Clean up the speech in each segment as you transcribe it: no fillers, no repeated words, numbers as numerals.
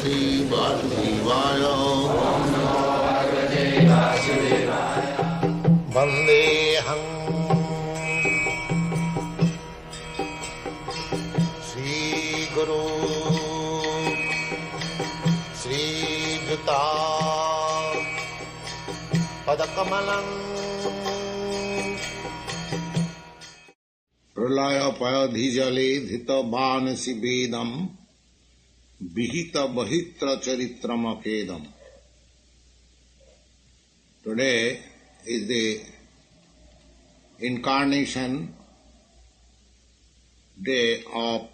Bhagavate Vasudevaya. Vandeham Sri Guru Sri Juta Padakamalam Pralaya Payadhijale Dhita Banasi Vedam Vihita Bahitra Charitramakedam. Today is the incarnation day of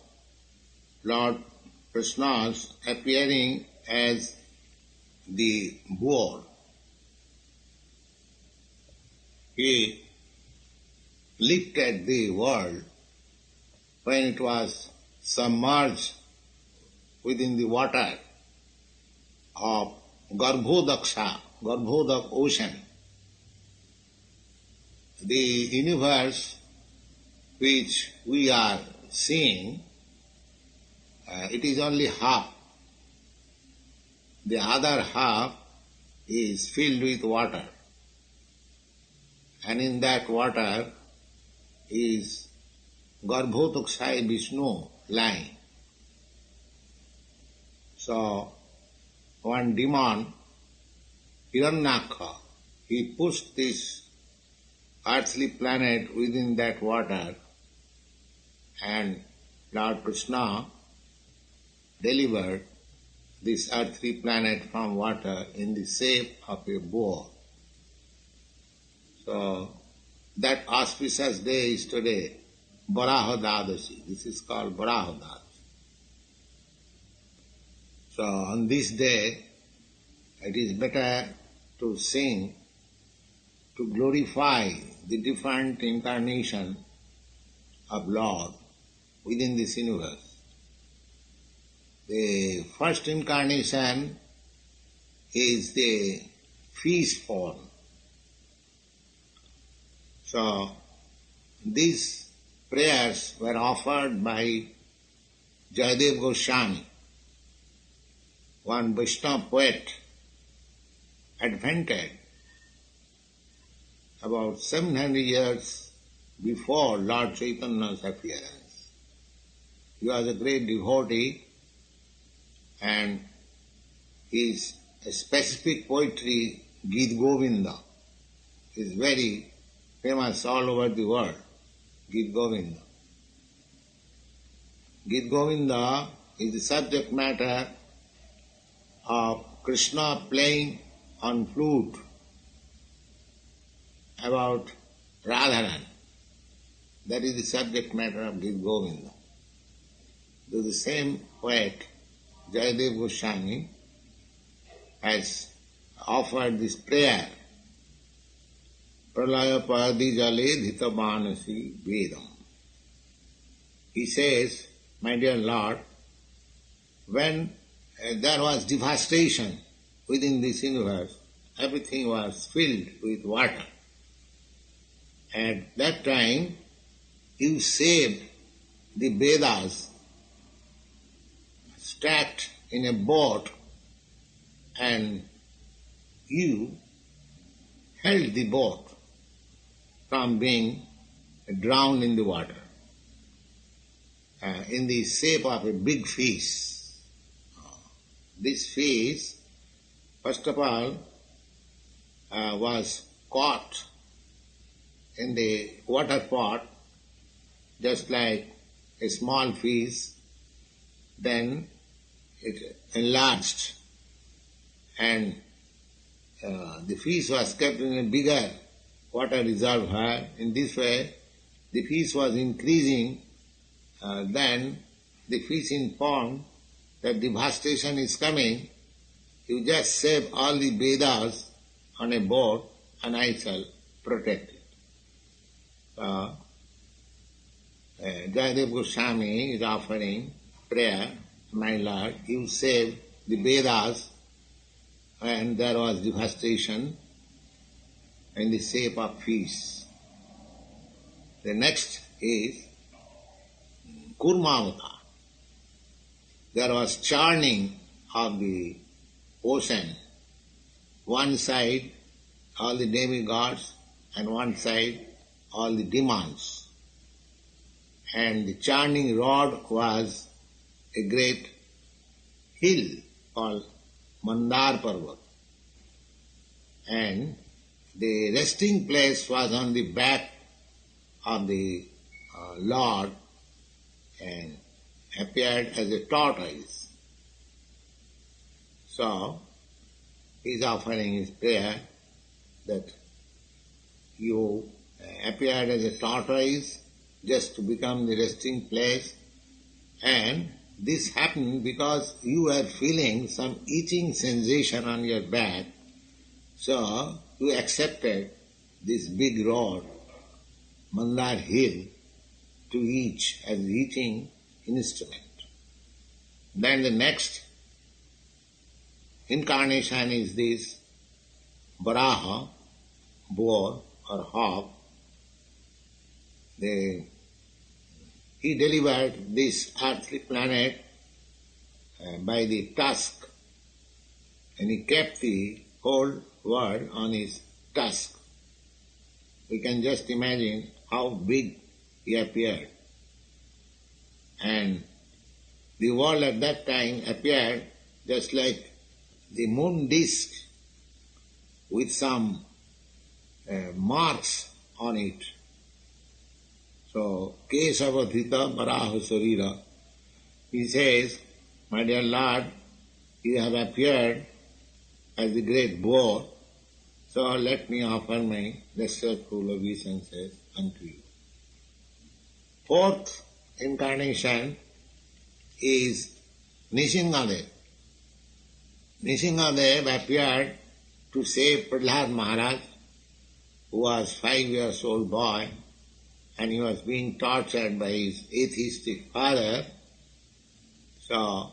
Lord Krishna's appearing as the boar. He lifted the world when it was submerged within the water of Garbhodak ocean. The universe which we are seeing, it is only half. The other half is filled with water. And in that water is Garbhodaksha Vishnu lying. So, one demon, Hiranyaka, he pushed this earthly planet within that water, and Lord Krishna delivered this earthly planet from water in the shape of a boar. So, that auspicious day is today, Varaha Dadashi. This is called Varaha Dadashi. So, on this day, it is better to sing, to glorify the different incarnation of Lord within this universe. The first incarnation is the fish form. So, these prayers were offered by Jayadev Goswami, one Vaishnava poet, advented about 700 years before Lord Chaitanya's appearance. He was a great devotee, and his specific poetry, Gita Govinda, is very famous all over the world. Gita Govinda. Gita Govinda is the subject matter of Krishna playing on flute about Radharan. That is the subject matter of Gita Govinda. So the same poet, Jayadev Goswami, has offered this prayer, Pralaya Payadi Jale Dhita Banasi Vedam. He says, my dear Lord, when there was devastation within this universe, everything was filled with water. At that time, you saved the Vedas stacked in a boat, and you held the boat from being drowned in the water in the shape of a big fish. This fish, first of all, was caught in the water pot just like a small fish. Then it enlarged, and the fish was kept in a bigger water reservoir. In this way, the fish was increasing. Then the fish informed that devastation is coming. You just save all the Vedas on a boat, and I shall protect it. Jayadev Goswami is offering prayer, my Lord, you saved the Vedas when there was devastation in the shape of fish. The next is Kurmavata. There was churning of the ocean. One side all the demigods and one side all the demons. And the churning rod was a great hill called Mandar Parvat. And the resting place was on the back of the Lord and appeared as a tortoise. So, he is offering his prayer that you appeared as a tortoise just to become the resting place, and this happened because you were feeling some itching sensation on your back, so you accepted this big rod, Mandar hill, to each as eating instrument. Then the next incarnation is this Varaha, boar or hawk. He delivered this earthly planet by the tusk, and he kept the whole world on his tusk. We can just imagine how big he appeared. And the world at that time appeared just like the moon disk with some marks on it. So, Kesavatita Varaha Sarira, he says, my dear Lord, you have appeared as the great boar, so let me offer my respectful obeisances unto you. Fourth incarnation is Nishingadev. Nishingadev appeared to save Prahlad Maharaj, who was 5 years old boy, and he was being tortured by his atheistic father. So,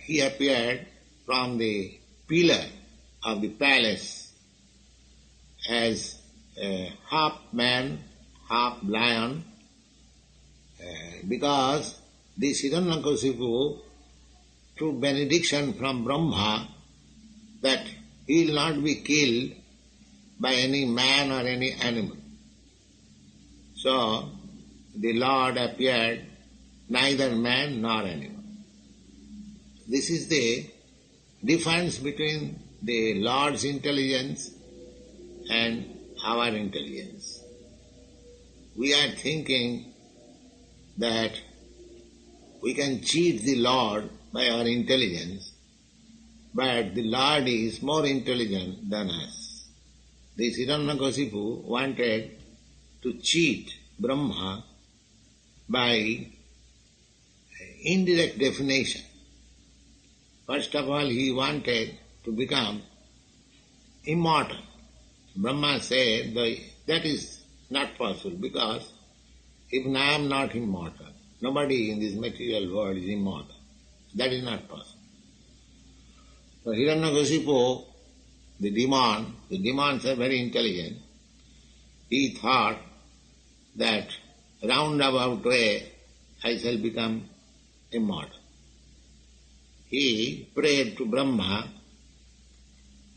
he appeared from the pillar of the palace as a half man, half lion, because this Hiranyakasipu took benediction from Brahma that he will not be killed by any man or any animal. So, the Lord appeared neither man nor animal. This is the difference between the Lord's intelligence and our intelligence. We are thinking that we can cheat the Lord by our intelligence, but the Lord is more intelligent than us. This Hiranyakasipu wanted to cheat Brahma by indirect definition. First of all, he wanted to become immortal. Brahma said that is not possible, because if I am not immortal, nobody in this material world is immortal. That is not possible. So Hiranyakasipu, the demons are very intelligent. He thought that roundabout way I shall become immortal. He prayed to Brahma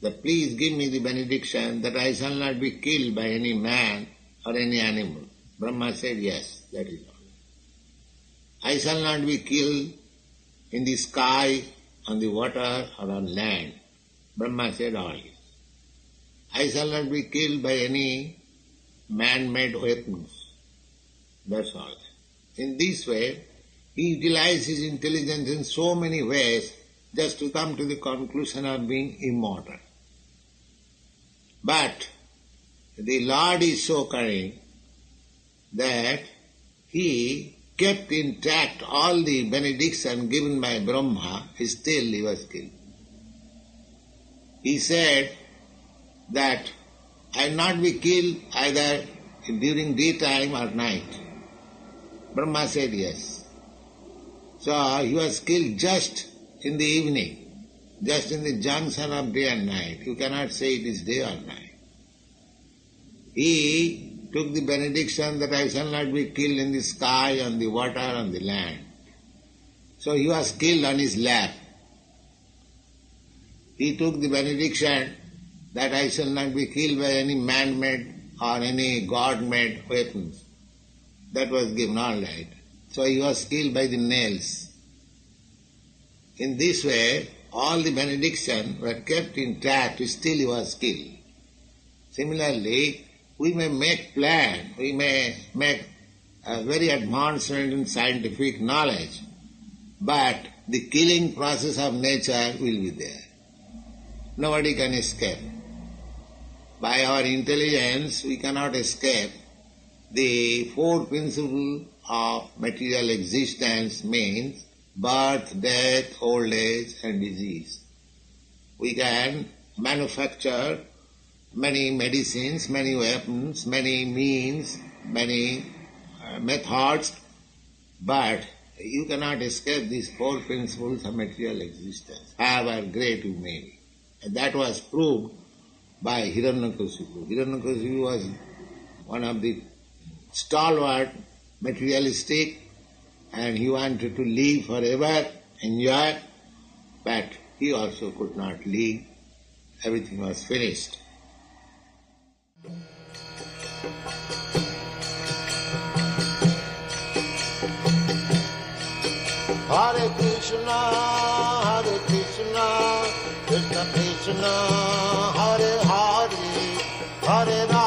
that please give me the benediction that I shall not be killed by any man or any animal. Brahma said, yes, that is all. I shall not be killed in the sky, on the water or on land. Brahma said, all yes. I shall not be killed by any man-made weapons. That's all. In this way, he utilized his intelligence in so many ways just to come to the conclusion of being immortal. But the Lord is so cunning that he kept intact all the benediction given by Brahma, still he was killed. He said that I will not be killed either during daytime or night. Brahma said yes. So he was killed just in the evening, just in the junction of day and night. You cannot say it is day or night. He took the benediction that I shall not be killed in the sky, on the water, on the land. So he was killed on his lap. He took the benediction that I shall not be killed by any man-made or any god-made weapons. That was given all right. So he was killed by the nails. In this way, all the benedictions were kept intact, still he was killed. Similarly, we may make plan, we may make a very advancement in scientific knowledge, but the killing process of nature will be there. Nobody can escape. By our intelligence, we cannot escape the four principles of material existence, means birth, death, old age and disease. We can manufacture many medicines, many weapons, many means, many methods, but you cannot escape these four principles of material existence, however great you may be. And that was proved by Hiranyakashipu. Hiranyakashipu was one of the stalwart materialistic, and he wanted to live forever, enjoy, but he also could not live. Everything was finished. Hare Krishna, Krishna Krishna, Hare Hare, Hare Rama.